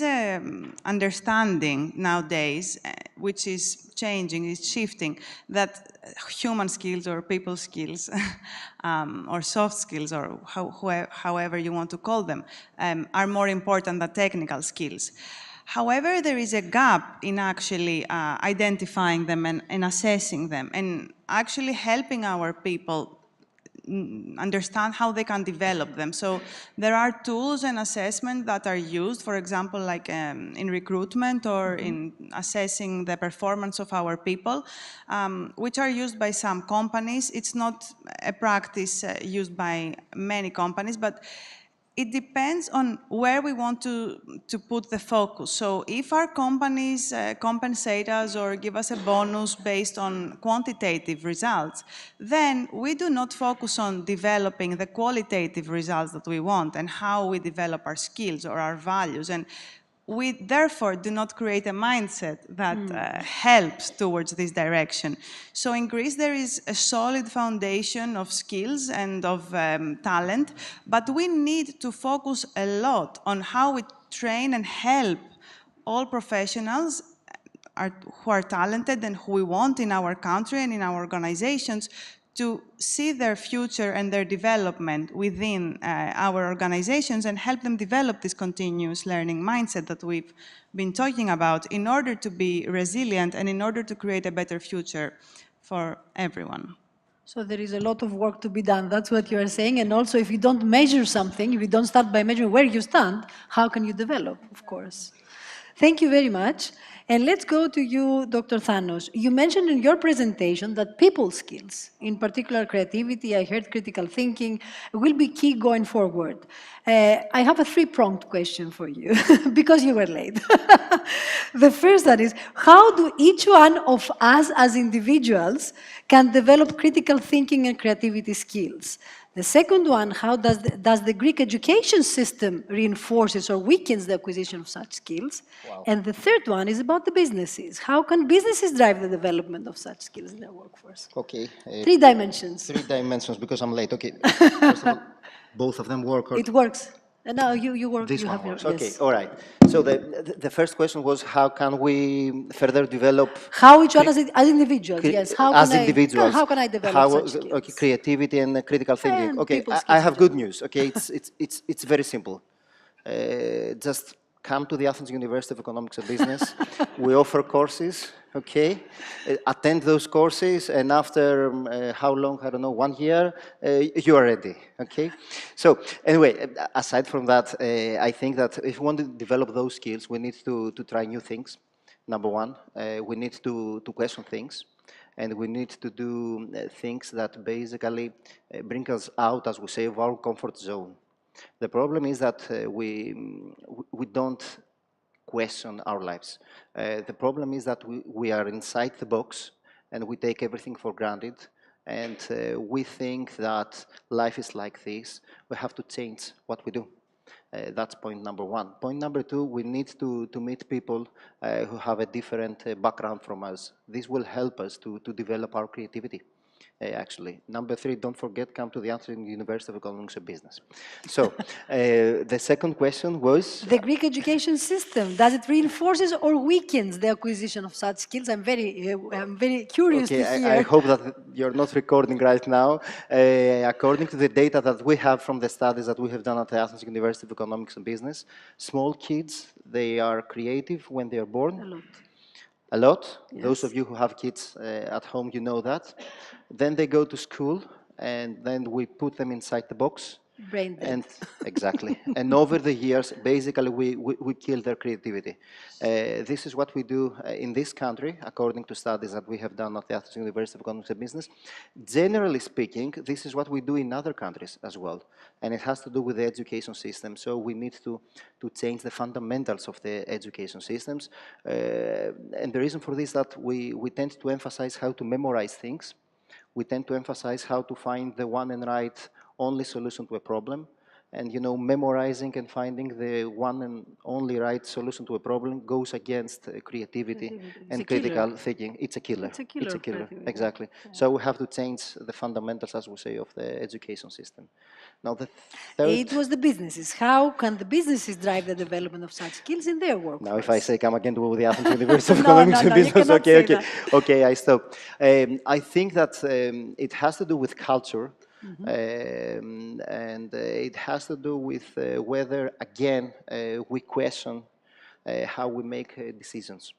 a understanding nowadays, which is changing, is shifting, that human skills or people skills or soft skills or however you want to call them are more important than technical skills. However, there is a gap in actually identifying them and assessing them and actually helping our people understand how they can develop them. So there are tools and assessment that are used, for example, like in recruitment or in assessing the performance of our people, which are used by some companies. It's not a practice used by many companies, but it depends on where we want to put the focus. So if our companies compensate us or give us a bonus based on quantitative results, then we do not focus on developing the qualitative results that we want and how we develop our skills or our values. And we therefore do not create a mindset that helps towards this direction. So in Greece, there is a solid foundation of skills and of talent, but we need to focus a lot on how we train and help all professionals who are talented and who we want in our country and in our organizations to see their future and their development within our organizations and help them develop this continuous learning mindset that we've been talking about in order to be resilient and in order to create a better future for everyone. So there is a lot of work to be done. That's what you are saying. And also, if you don't measure something, if you don't start by measuring where you stand, how can you develop, of course? Thank you very much. And let's go to you, Dr. Thanos. You mentioned in your presentation that people skills, in particular creativity, I heard critical thinking, will be key going forward. I have a three-pronged question for you, because you were late. The first that is, how do each one of us as individuals can develop critical thinking and creativity skills? The second one, how does the Greek education system reinforces or weakens the acquisition of such skills? Wow. And the third one is about the businesses. How can businesses drive the development of such skills in their workforce? Okay. Three dimensions. 3 dimensions, because I'm late. Okay. First of all, both of them work? Or It works. No, you work. this you one have your, works. Okay, yes. all right. So the first question was, how can we further develop... How each one as individuals, yes. How as can individuals, how can I develop such skills? Okay, creativity and critical thinking. And Okay, people I skills in have good general. news. Okay, it's very simple. Just come to the Athens University of Economics and Business. We offer courses. Okay, attend those courses, and after how long? I don't know, 1 year, you are ready. Okay, so anyway, aside from that, I think that if we want to develop those skills, we need to try new things. Number one, we need to question things, and we need to do things that basically bring us out, as we say, of our comfort zone. The problem is that we don't question our lives. The problem is that we are inside the box and we take everything for granted, and we think that life is like this. We have to change what we do. That's point number one. Point number two, we need to meet people who have a different background from us. This will help us to develop our creativity. Actually. Number three, don't forget, come to the Athens University of Economics and Business. So, the second question was? The Greek education system, does it reinforces or weakens the acquisition of such skills? I'm very curious to hear. I hope that you're not recording right now. According to the data that we have from the studies that we have done at the Athens University of Economics and Business, small kids, they are creative when they are born. A lot. A lot. Yes. Those of you who have kids at home, you know that. Then they go to school, and then we put them inside the box. Brain dead. And exactly. And over the years, basically, we kill their creativity. This is what we do in this country, according to studies that we have done at the Athens University of Economics and Business. Generally speaking, this is what we do in other countries as well. And it has to do with the education system. So we need to change the fundamentals of the education systems. And the reason for this is that we tend to emphasize how to memorize things. We tend to emphasize how to find the one and right only solution to a problem. And, you know, memorizing and finding the one and only right solution to a problem goes against creativity and critical thinking. It's a killer. It's a killer. Exactly. Yeah. So we have to change the fundamentals, as we say, of the education system. Now, It was the businesses. How can the businesses drive the development of such skills in their workforce? Now, if I say come again to the Athens University of No, Economics no, and no, you Business, cannot okay, say okay, that. okay, I stop. I think that it has to do with culture, and it has to do with whether, again, we question how we make decisions.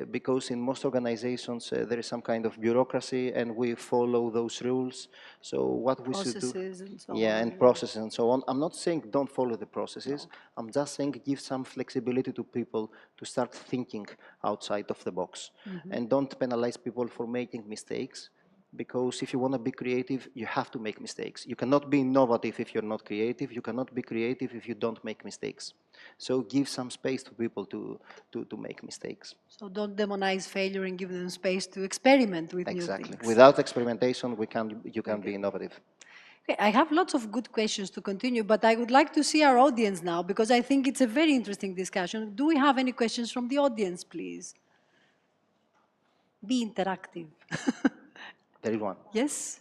Because in most organizations there is some kind of bureaucracy and we follow those rules. So what we should do, Processes and so yeah, on. and processes and so on. I'm not saying don't follow the processes. No. I'm just saying give some flexibility to people to start thinking outside of the box, and don't penalize people for making mistakes. Because if you want to be creative, you have to make mistakes. You cannot be innovative if you're not creative. You cannot be creative if you don't make mistakes. So give some space to people to make mistakes. So don't demonize failure and give them space to experiment with new Exactly. things. Without experimentation, you can't be innovative. Okay, I have lots of good questions to continue, but I would like to see our audience now because I think it's a very interesting discussion. Do we have any questions from the audience, please? Be interactive. There is one. Yes?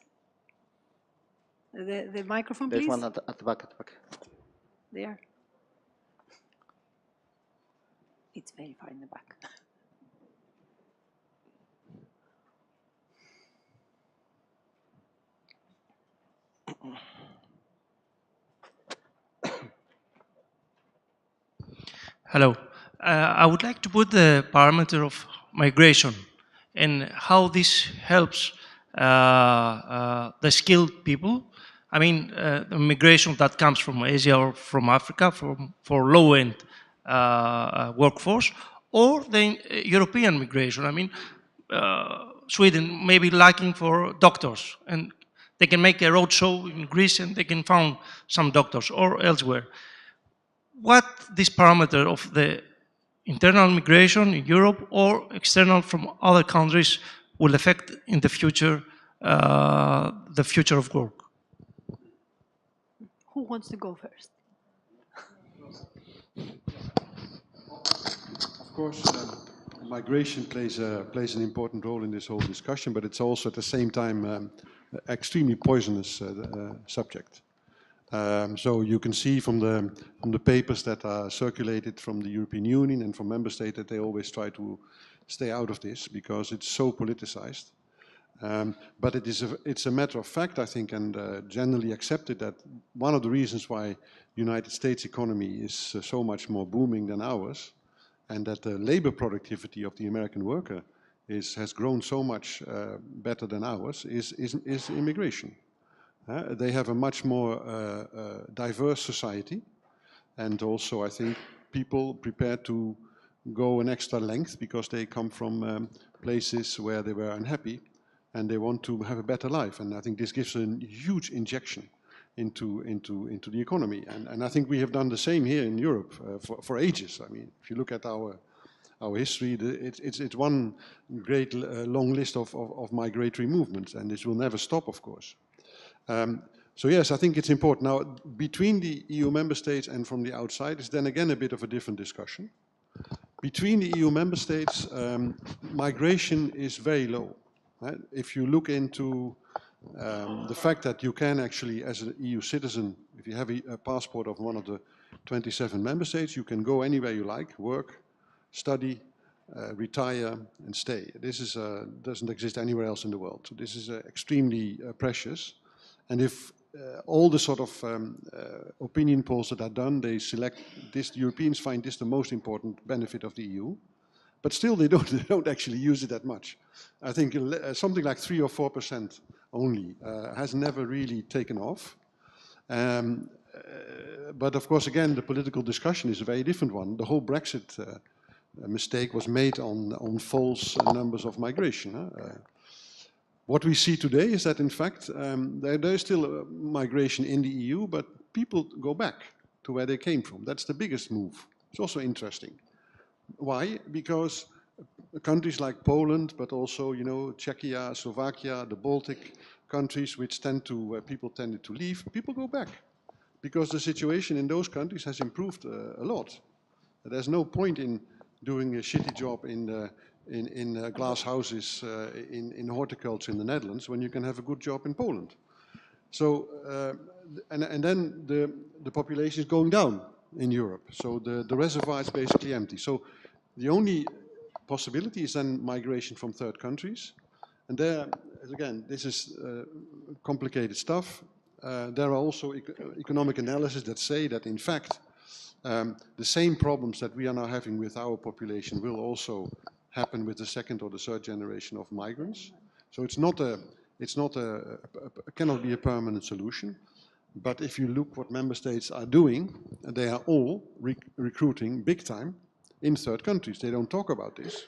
The microphone, There's please. one at the back, There. It's very far in the back. Hello. I would like to put the parameter of migration and how this helps the skilled people. I mean, the migration that comes from Asia or from Africa for low-end workforce, or the European migration. I mean, Sweden may be lacking for doctors, and they can make a roadshow in Greece and they can found some doctors, or elsewhere. What this parameter of the internal migration in Europe or external from other countries will affect in the future of work? Who wants to go first? Of course, migration plays an important role in this whole discussion, but it's also at the same time extremely poisonous subject. So you can see from the papers that are circulated from the European Union and from member states that they always try to stay out of this because it's so politicized. But it's a matter of fact, I think, and generally accepted that one of the reasons why the United States economy is so much more booming than ours, and that the labor productivity of the American worker has grown so much better than ours, is immigration. They have a much more diverse society, and also I think people prepared to go an extra length because they come from places where they were unhappy and they want to have a better life. And I think this gives a huge injection into the economy. And I think we have done the same here in Europe for ages. I mean, if you look at our history, it's one great long list of migratory movements, and this will never stop, of course. So yes, I think it's important. Now, between the EU member states and from the outside is then again a bit of a different discussion. Between the EU member states, migration is very low. Right? If you look into the fact that you can actually, as an EU citizen, if you have a passport of one of the 27 member states, you can go anywhere you like, work, study, retire, and stay. This doesn't exist anywhere else in the world. So this is extremely precious. And if all the sort of opinion polls that are done, they select this, the Europeans find this the most important benefit of the EU, but still they don't actually use it that much. I think something like 3 or 4% only has never really taken off. But of course, again, the political discussion is a very different one. The whole Brexit mistake was made on false numbers of migration. What we see today is that, in fact, there is still migration in the EU, but people go back to where they came from. That's the biggest move. It's also interesting. Why? Because countries like Poland, but also, you know, Czechia, Slovakia, the Baltic countries, which people tended to leave, people go back. Because the situation in those countries has improved a lot. There's no point in doing a shitty job in glass houses in horticulture in the Netherlands when you can have a good job in Poland. So, and then the population is going down in Europe. So the reservoir is basically empty. So the only possibility is then migration from third countries. And there, again, this is complicated stuff. There are also economic analyses that say that, in fact, the same problems that we are now having with our population will also happen with the second or the third generation of migrants. So it's not cannot be a permanent solution. But if you look what member states are doing, they are all recruiting big time in third countries. They don't talk about this.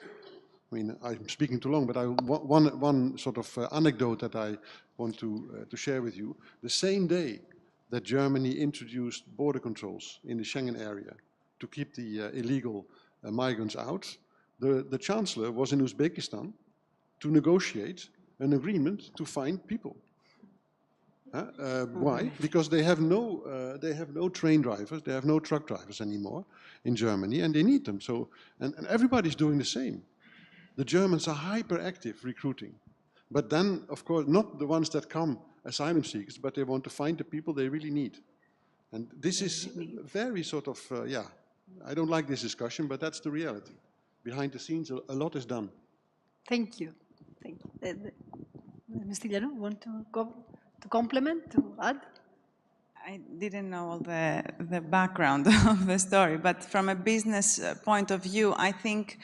I mean, I'm speaking too long, but one sort of anecdote that I want to share with you. The same day that Germany introduced border controls in the Schengen area to keep the illegal migrants out, the chancellor was in Uzbekistan to negotiate an agreement to find people. Why? Because they have no train drivers, they have no truck drivers anymore in Germany, and they need them. So, and everybody's doing the same. The Germans are hyperactive recruiting, but then, of course, not the ones that come asylum seekers, but they want to find the people they really need. And this is very sort of, yeah, I don't like this discussion, but that's the reality. Behind the scenes, a lot is done. Thank you. Thank you. Ms. Stylianou, want to complement, to add? I didn't know all the background of the story, but from a business point of view, I think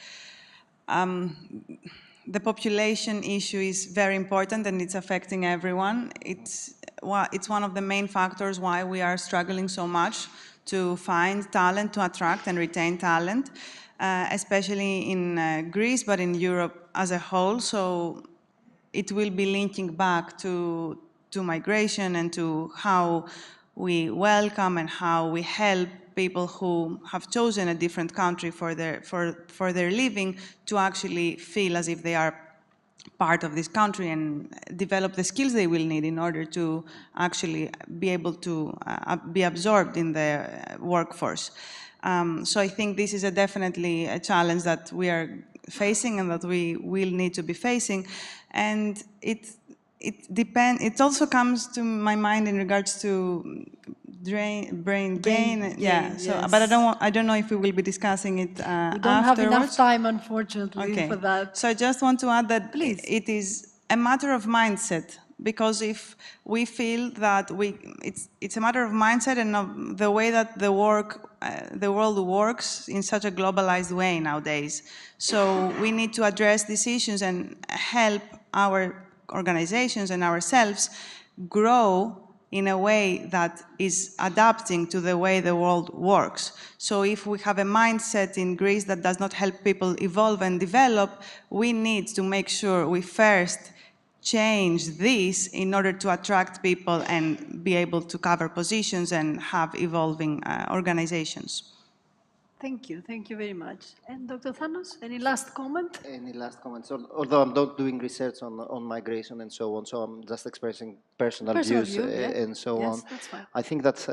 the population issue is very important and it's affecting everyone. It's one of the main factors why we are struggling so much to find talent, to attract and retain talent, especially in Greece, but in Europe as a whole. So it will be linking back to migration and to how we welcome and how we help people who have chosen a different country for their living to actually feel as if they are part of this country and develop the skills they will need in order to actually be able to be absorbed in the workforce. So I think this is definitely a challenge that we are facing and that we will need to be facing. And it also comes to my mind in regards to brain gain. Yeah. So, yes. but I don't know if we will be discussing it We don't have enough time, unfortunately, for that. So I just want to add that Please. it is a matter of mindset. Because if we feel that it's a matter of mindset and of the way that the world works in such a globalized way nowadays. So we need to address these issues and help our organizations and ourselves grow in a way that is adapting to the way the world works. So if we have a mindset in Greece that does not help people evolve and develop, we need to make sure we first change this in order to attract people and be able to cover positions and have evolving organizations. Thank you very much. And Dr. Thanos, any last comment? Any last comments? Although I'm not doing research on migration and so on, so I'm just expressing personal views and so on. That's fine. I think that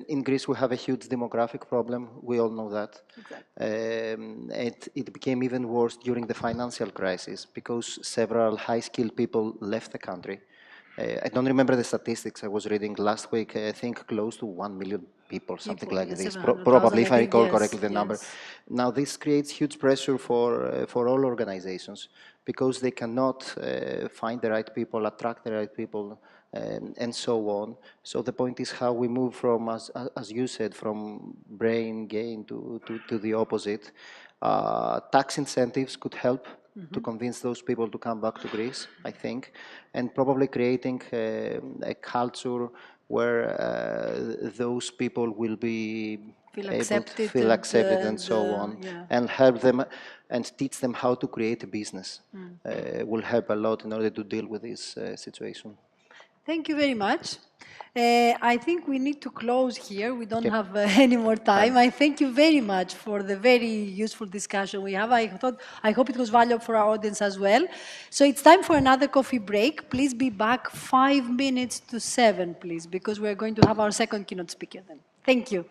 in Greece we have a huge demographic problem. We all know that. Exactly. It became even worse during the financial crisis because several high-skilled people left the country. I don't remember the statistics I was reading last week. I think close to 1 million people, something like this. Probably, if I recall correctly the number. Now, this creates huge pressure for all organizations because they cannot find the right people, attract the right people, and so on. So the point is how we move from, as you said, from brain gain to the opposite. Tax incentives could help to convince those people to come back to Greece, I think, and probably creating a culture where those people will be able to feel accepted and so on, and help them and teach them how to create a business will help a lot in order to deal with this situation. Thank you very much. I think we need to close here. We don't have any more time. I thank you very much for the very useful discussion we have. I hope it was valuable for our audience as well. So it's time for another coffee break. Please be back 5 minutes to 7, please, because we're going to have our second keynote speaker then. Thank you.